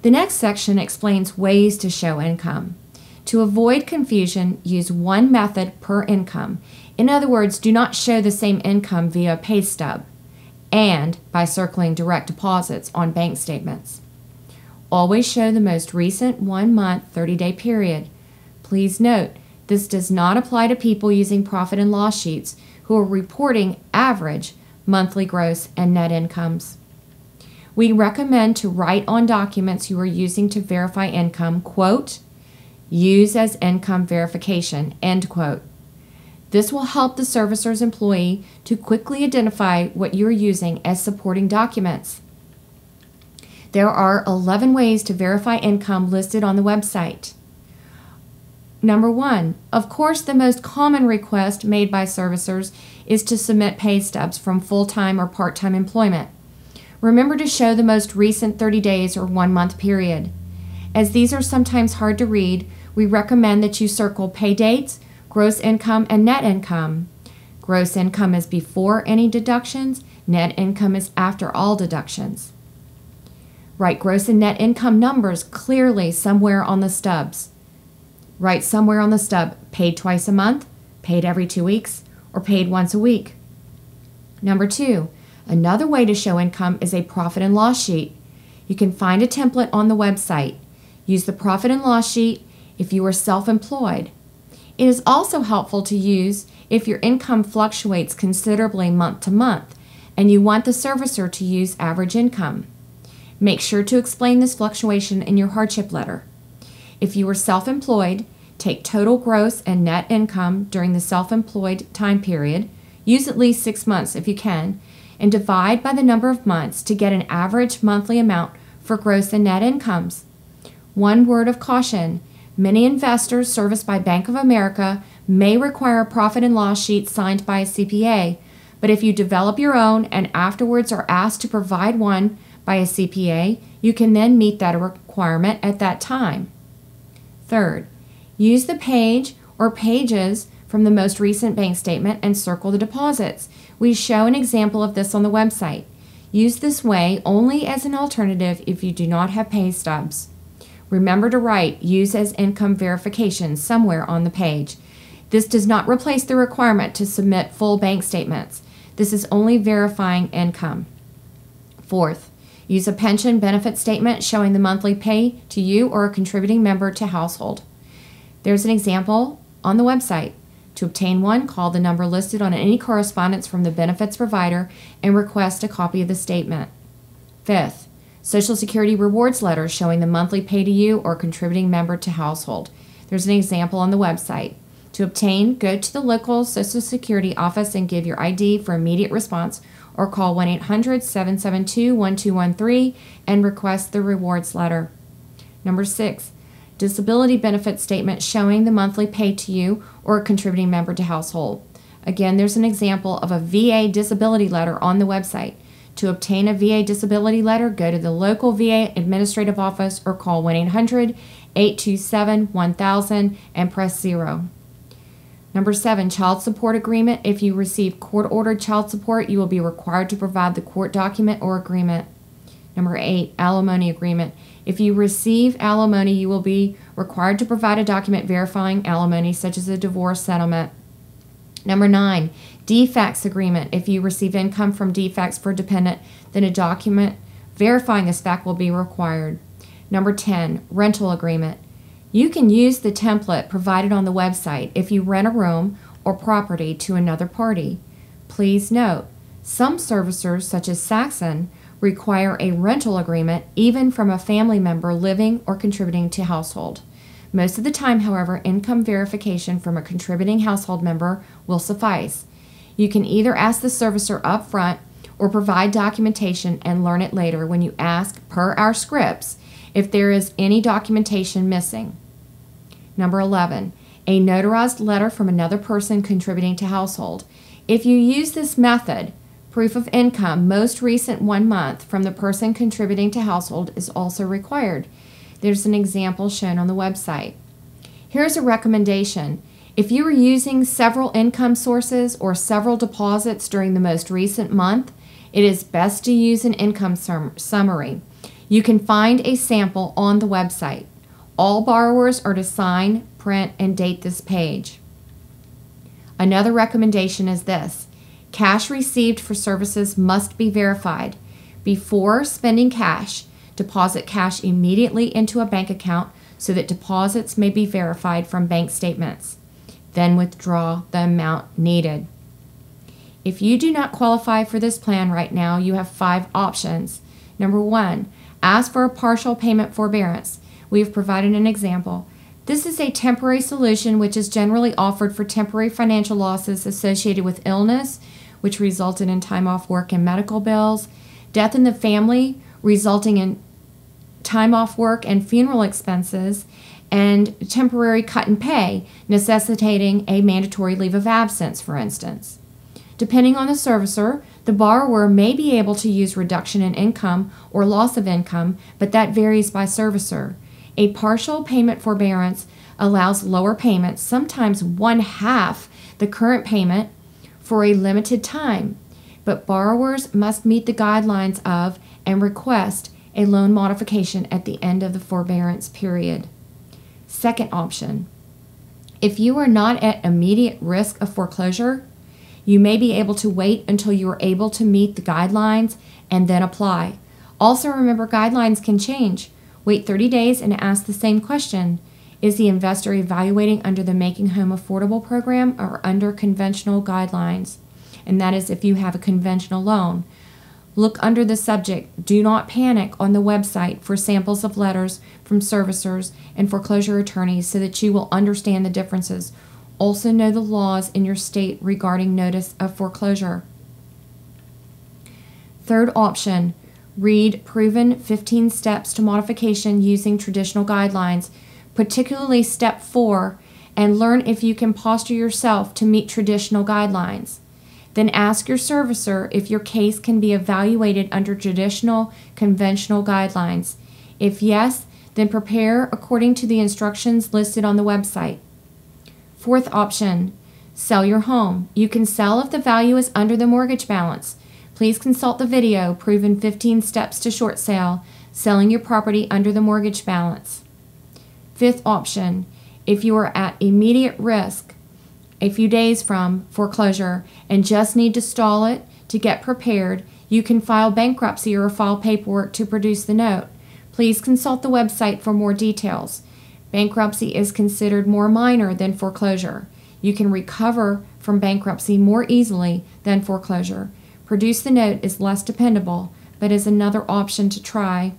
The next section explains ways to show income. To avoid confusion, use one method per income. In other words, do not show the same income via pay stub and by circling direct deposits on bank statements. Always show the most recent 1 month, 30-day period. Please note, this does not apply to people using profit and loss sheets who are reporting average monthly gross and net incomes. We recommend to write on documents you are using to verify income, quote, use as income verification, end quote. This will help the servicer's employee to quickly identify what you are using as supporting documents. There are 11 ways to verify income listed on the website. Number 1, of course, the most common request made by servicers is to submit pay stubs from full-time or part-time employment. Remember to show the most recent 30 days or 1 month period. As these are sometimes hard to read, we recommend that you circle pay dates, gross income, and net income. Gross income is before any deductions, net income is after all deductions. Write gross and net income numbers clearly somewhere on the stubs. Write somewhere on the stub, paid twice a month, paid every 2 weeks, or paid once a week. Number 2, another way to show income is a profit and loss sheet. You can find a template on the website. Use the profit and loss sheet if you are self-employed. It is also helpful to use if your income fluctuates considerably month to month and you want the servicer to use average income. Make sure to explain this fluctuation in your hardship letter. If you are self-employed, take total gross and net income during the self-employed time period, use at least 6 months if you can, and divide by the number of months to get an average monthly amount for gross and net incomes. One word of caution, many investors serviced by Bank of America may require a profit and loss sheet signed by a CPA, but if you develop your own and afterwards are asked to provide one by a CPA, you can then meet that requirement at that time. Third, use the page or pages from the most recent bank statement and circle the deposits. We show an example of this on the website. Use this way only as an alternative if you do not have pay stubs. Remember to write use as income verification somewhere on the page. This does not replace the requirement to submit full bank statements. This is only verifying income. Fourth, use a pension benefit statement showing the monthly pay to you or a contributing member to household. There's an example on the website. To obtain one, call the number listed on any correspondence from the benefits provider and request a copy of the statement. Fifth, Social Security rewards letter showing the monthly pay to you or contributing member to household. There's an example on the website. To obtain, go to the local Social Security office and give your ID for immediate response or call 1-800-772-1213 and request the rewards letter. Number 6, disability benefit statement showing the monthly pay to you or a contributing member to household. Again, there's an example of a VA disability letter on the website. To obtain a VA disability letter, go to the local VA administrative office or call 1-800-827-1000 and press 0. Number 7, child support agreement. If you receive court-ordered child support, you will be required to provide the court document or agreement. Number 8, alimony agreement. If you receive alimony, you will be required to provide a document verifying alimony, such as a divorce settlement. Number 9, defects agreement. If you receive income from defects for a dependent, then a document verifying this fact will be required. Number 10, rental agreement. You can use the template provided on the website if you rent a room or property to another party. Please note, some servicers, such as Saxon, require a rental agreement even from a family member living or contributing to household. Most of the time, however, income verification from a contributing household member will suffice. You can either ask the servicer up front or provide documentation and learn it later when you ask, per our scripts, if there is any documentation missing. Number 11, a notarized letter from another person contributing to household. If you use this method, proof of income most recent 1 month from the person contributing to household is also required. There's an example shown on the website. Here's a recommendation. If you are using several income sources or several deposits during the most recent month, it is best to use an income summary. You can find a sample on the website. All borrowers are to sign, print, and date this page. Another recommendation is this: cash received for services must be verified. Before spending cash, deposit cash immediately into a bank account so that deposits may be verified from bank statements. Then withdraw the amount needed. If you do not qualify for this plan right now, you have 5 options. Number 1, ask for a partial payment forbearance. We have provided an example. This is a temporary solution which is generally offered for temporary financial losses associated with illness, which resulted in time off work and medical bills, death in the family resulting in time off work and funeral expenses, and temporary cut in pay necessitating a mandatory leave of absence, for instance. Depending on the servicer, the borrower may be able to use reduction in income or loss of income, but that varies by servicer. A partial payment forbearance allows lower payments, sometimes 1/2 the current payment, for a limited time, but borrowers must meet the guidelines of and request a loan modification at the end of the forbearance period. Second option, if you are not at immediate risk of foreclosure, you may be able to wait until you are able to meet the guidelines and then apply. Also remember, guidelines can change. Wait 30 days and ask the same question. Is the investor evaluating under the Making Home Affordable program or under conventional guidelines? And that is if you have a conventional loan. Look under the subject. Do not panic on the website for samples of letters from servicers and foreclosure attorneys so that you will understand the differences. Also know the laws in your state regarding notice of foreclosure. Third option, read proven 15 steps to modification using traditional guidelines, particularly step 4, and learn if you can posture yourself to meet traditional guidelines. Then ask your servicer if your case can be evaluated under traditional conventional guidelines. If yes, then prepare according to the instructions listed on the website. Fourth option, sell your home. You can sell if the value is under the mortgage balance. Please consult the video, Proven 15 Steps to Short Sale, Selling Your Property Under the Mortgage Balance. Fifth option, if you are at immediate risk, a few days from foreclosure, and just need to stall it to get prepared, you can file bankruptcy or file paperwork to produce the note. Please consult the website for more details. Bankruptcy is considered more minor than foreclosure. You can recover from bankruptcy more easily than foreclosure. Produce the note is less dependable, but is another option to try.